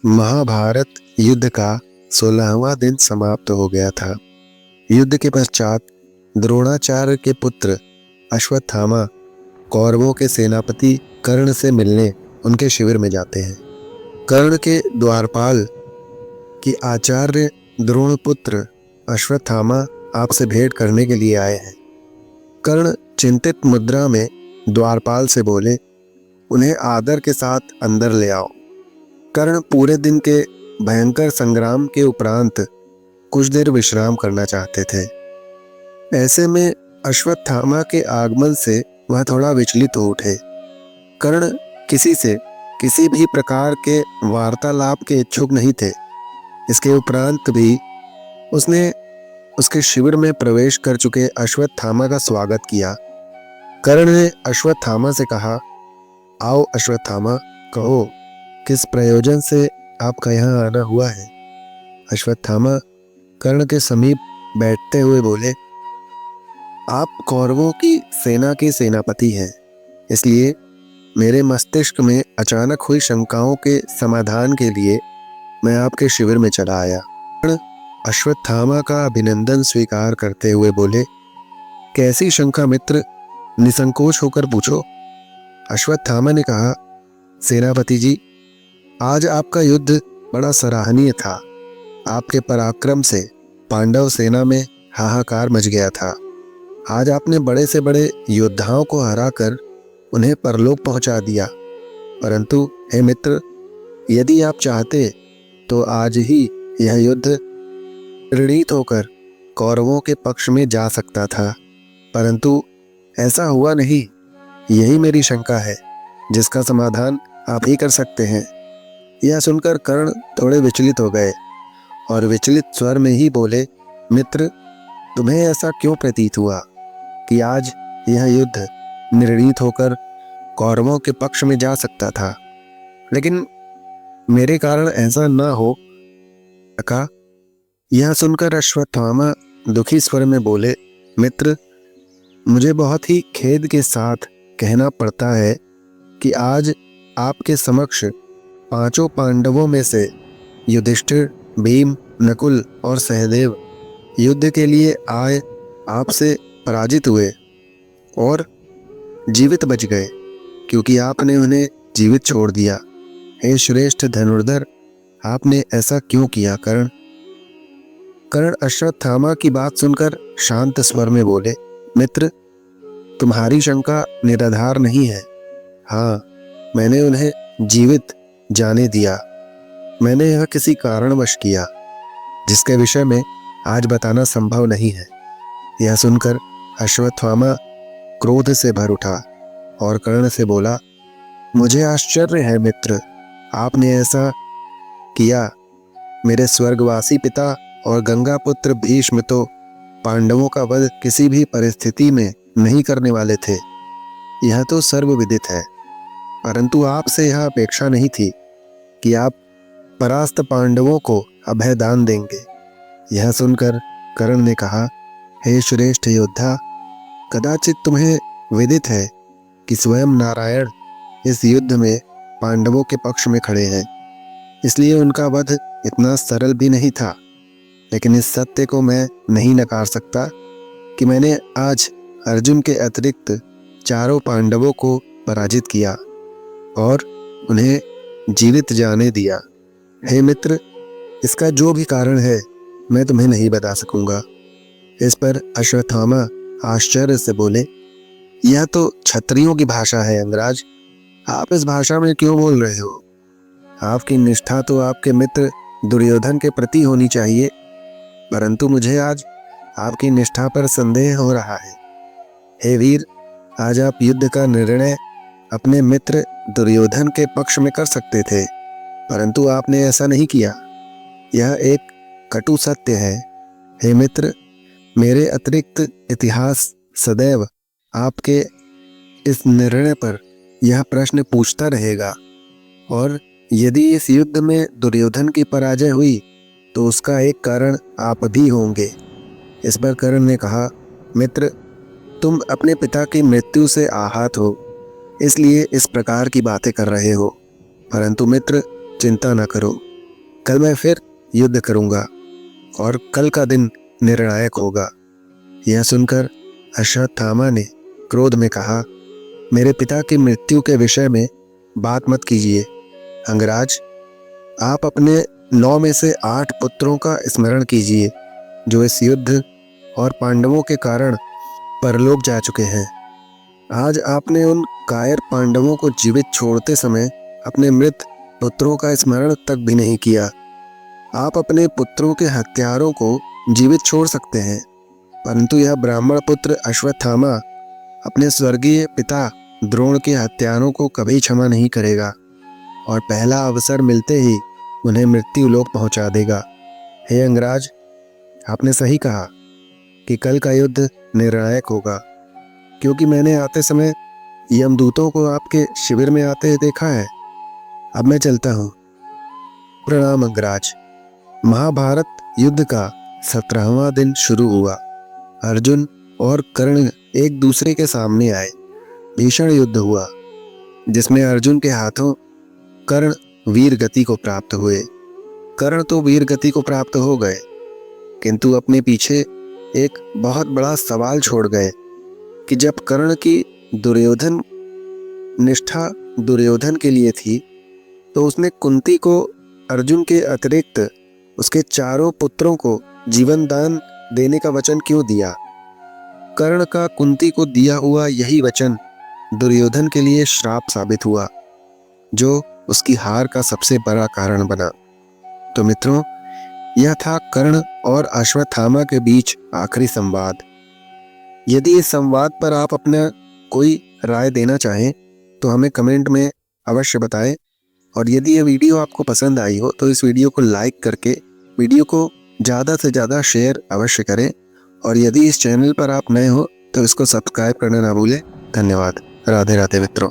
महाभारत युद्ध का 16वां दिन समाप्त हो गया था। युद्ध के पश्चात द्रोणाचार्य के पुत्र अश्वत्थामा कौरवों के सेनापति कर्ण से मिलने उनके शिविर में जाते हैं। कर्ण के द्वारपाल कि आचार्य द्रोणपुत्र अश्वत्थामा आपसे भेंट करने के लिए आए हैं। कर्ण चिंतित मुद्रा में द्वारपाल से बोले, उन्हें आदर के साथ अंदर ले आओ। कर्ण पूरे दिन के भयंकर संग्राम के उपरांत कुछ देर विश्राम करना चाहते थे। ऐसे में अश्वत्थामा के आगमन से वह थोड़ा विचलित हो उठे। कर्ण किसी से किसी भी प्रकार के वार्तालाप के इच्छुक नहीं थे। इसके उपरांत भी उसने उसके शिविर में प्रवेश कर चुके अश्वत्थामा का स्वागत किया। कर्ण ने अश्वत्थामा से कहा, आओ अश्वत्थामा, कहो किस प्रयोजन से आपका यहाँ आना हुआ है। अश्वत्थामा कर्ण के समीप बैठते हुए बोले, आप कौरवों की सेना के सेनापति हैं, इसलिए मेरे मस्तिष्क में अचानक हुई शंकाओं के समाधान के लिए मैं आपके शिविर में चला आया। कर्ण अश्वत्थामा का अभिनंदन स्वीकार करते हुए बोले, कैसी शंका मित्र, निसंकोच होकर पूछो। अश्वत्थामा ने कहा, सेनापति जी, आज आपका युद्ध बड़ा सराहनीय था। आपके पराक्रम से पांडव सेना में हाहाकार मच गया था। आज आपने बड़े से बड़े योद्धाओं को हराकर उन्हें परलोक पहुंचा दिया। परंतु हे मित्र, यदि आप चाहते तो आज ही यह युद्ध प्रणीत होकर कौरवों के पक्ष में जा सकता था, परंतु ऐसा हुआ नहीं। यही मेरी शंका है, जिसका समाधान आप ही कर सकते हैं। यह सुनकर कर्ण थोड़े विचलित हो गए और विचलित स्वर में ही बोले, मित्र, तुम्हें ऐसा क्यों प्रतीत हुआ कि आज यह युद्ध निर्णीत होकर कौरवों के पक्ष में जा सकता था, लेकिन मेरे कारण ऐसा न हो सका। यह सुनकर अश्वत्थामा दुखी स्वर में बोले, मित्र, मुझे बहुत ही खेद के साथ कहना पड़ता है कि आज आपके समक्ष पांचों पांडवों में से युधिष्ठिर, भीम, नकुल और सहदेव युद्ध के लिए आए आपसे पराजित हुए और जीवित बच गए, क्योंकि आपने उन्हें जीवित छोड़ दिया। हे श्रेष्ठ धनुर्धर, आपने ऐसा क्यों किया? कर्ण अश्वत्थामा की बात सुनकर शांत स्वर में बोले, मित्र, तुम्हारी शंका निराधार नहीं है। हाँ, मैंने उन्हें जीवित जाने दिया। मैंने यह किसी कारणवश किया, जिसके विषय में आज बताना संभव नहीं है। यह सुनकर अश्वत्थामा क्रोध से भर उठा और कर्ण से बोला, मुझे आश्चर्य है मित्र, आपने ऐसा किया। मेरे स्वर्गवासी पिता और गंगा पुत्र भीष्म तो पांडवों का वध किसी भी परिस्थिति में नहीं करने वाले थे, यह तो सर्वविदित है। परंतु आपसे यह अपेक्षा नहीं थी कि आप परास्त पांडवों को अभय दान देंगे। यह सुनकर कर्ण ने कहा, हे श्रेष्ठ योद्धा, कदाचित तुम्हें विदित है कि स्वयं नारायण इस युद्ध में पांडवों के पक्ष में खड़े हैं, इसलिए उनका वध इतना सरल भी नहीं था। लेकिन इस सत्य को मैं नहीं नकार सकता कि मैंने आज अर्जुन के अतिरिक्त चारों पांडवों को पराजित किया और उन्हें जीवित जाने दिया। हे मित्र, इसका जो भी कारण है मैं तुम्हें नहीं बता सकूंगा। इस पर अश्वत्थामा आश्चर्य से बोले, यह तो क्षत्रियों की भाषा है अंगराज, आप इस भाषा में क्यों बोल रहे हो? आपकी निष्ठा तो आपके मित्र दुर्योधन के प्रति होनी चाहिए, परंतु मुझे आज आपकी निष्ठा पर संदेह हो रहा है। हे वीर, आज आप युद्ध का निर्णय अपने मित्र दुर्योधन के पक्ष में कर सकते थे, परंतु आपने ऐसा नहीं किया। यह एक कटु सत्य है। हे मित्र, मेरे अतिरिक्त इतिहास सदैव आपके इस निर्णय पर यह प्रश्न पूछता रहेगा, और यदि इस युद्ध में दुर्योधन की पराजय हुई तो उसका एक कारण आप भी होंगे। इस पर कर्ण ने कहा, मित्र, तुम अपने पिता की मृत्यु से आहत हो, इसलिए इस प्रकार की बातें कर रहे हो, परंतु मित्र, चिंता न करो, कल मैं फिर युद्ध करूंगा और कल का दिन निर्णायक होगा। यह सुनकर अश्वत्थामा ने क्रोध में कहा, मेरे पिता की मृत्यु के विषय में बात मत कीजिए। अंगराज, आप अपने 9 में से 8 पुत्रों का स्मरण कीजिए जो इस युद्ध और पांडवों के कारण परलोक जा चुके हैं। आज आपने उन कायर पांडवों को जीवित छोड़ते समय अपने मृत पुत्रों का स्मरण तक भी नहीं किया। आप अपने पुत्रों के हत्यारों को जीवित छोड़ सकते हैं, परंतु यह ब्राह्मण पुत्र अश्वत्थामा अपने स्वर्गीय पिता द्रोण के हत्यारों को कभी क्षमा नहीं करेगा और पहला अवसर मिलते ही उन्हें मृत्यु लोक पहुंचा देगा। हे अंगराज, आपने सही कहा कि कल का युद्ध निर्णायक होगा, क्योंकि मैंने आते समय यमदूतों को आपके शिविर में आते देखा है। अब मैं चलता हूँ। प्रणाम अंगराज। महाभारत युद्ध का 17वां दिन शुरू हुआ। अर्जुन और कर्ण एक दूसरे के सामने आए। भीषण युद्ध हुआ जिसमें अर्जुन के हाथों कर्ण वीर गति को प्राप्त हुए। कर्ण तो वीर गति को प्राप्त हो गए, किंतु अपने पीछे एक बहुत बड़ा सवाल छोड़ गए कि जब कर्ण की दुर्योधन निष्ठा दुर्योधन के लिए थी, तो उसने कुंती को अर्जुन के अतिरिक्त उसके चारों पुत्रों को जीवन दान देने का वचन क्यों दिया। कर्ण का कुंती को दिया हुआ यही वचन दुर्योधन के लिए श्राप साबित हुआ, जो उसकी हार का सबसे बड़ा कारण बना। तो मित्रों, यह था कर्ण और अश्वत्थामा के बीच आखिरी संवाद। यदि इस संवाद पर आप अपना कोई राय देना चाहें तो हमें कमेंट में अवश्य बताएं। और यदि यह वीडियो आपको पसंद आई हो तो इस वीडियो को लाइक करके वीडियो को ज़्यादा से ज़्यादा शेयर अवश्य करें। और यदि इस चैनल पर आप नए हो तो इसको सब्सक्राइब करना ना भूलें। धन्यवाद। राधे राधे मित्रों।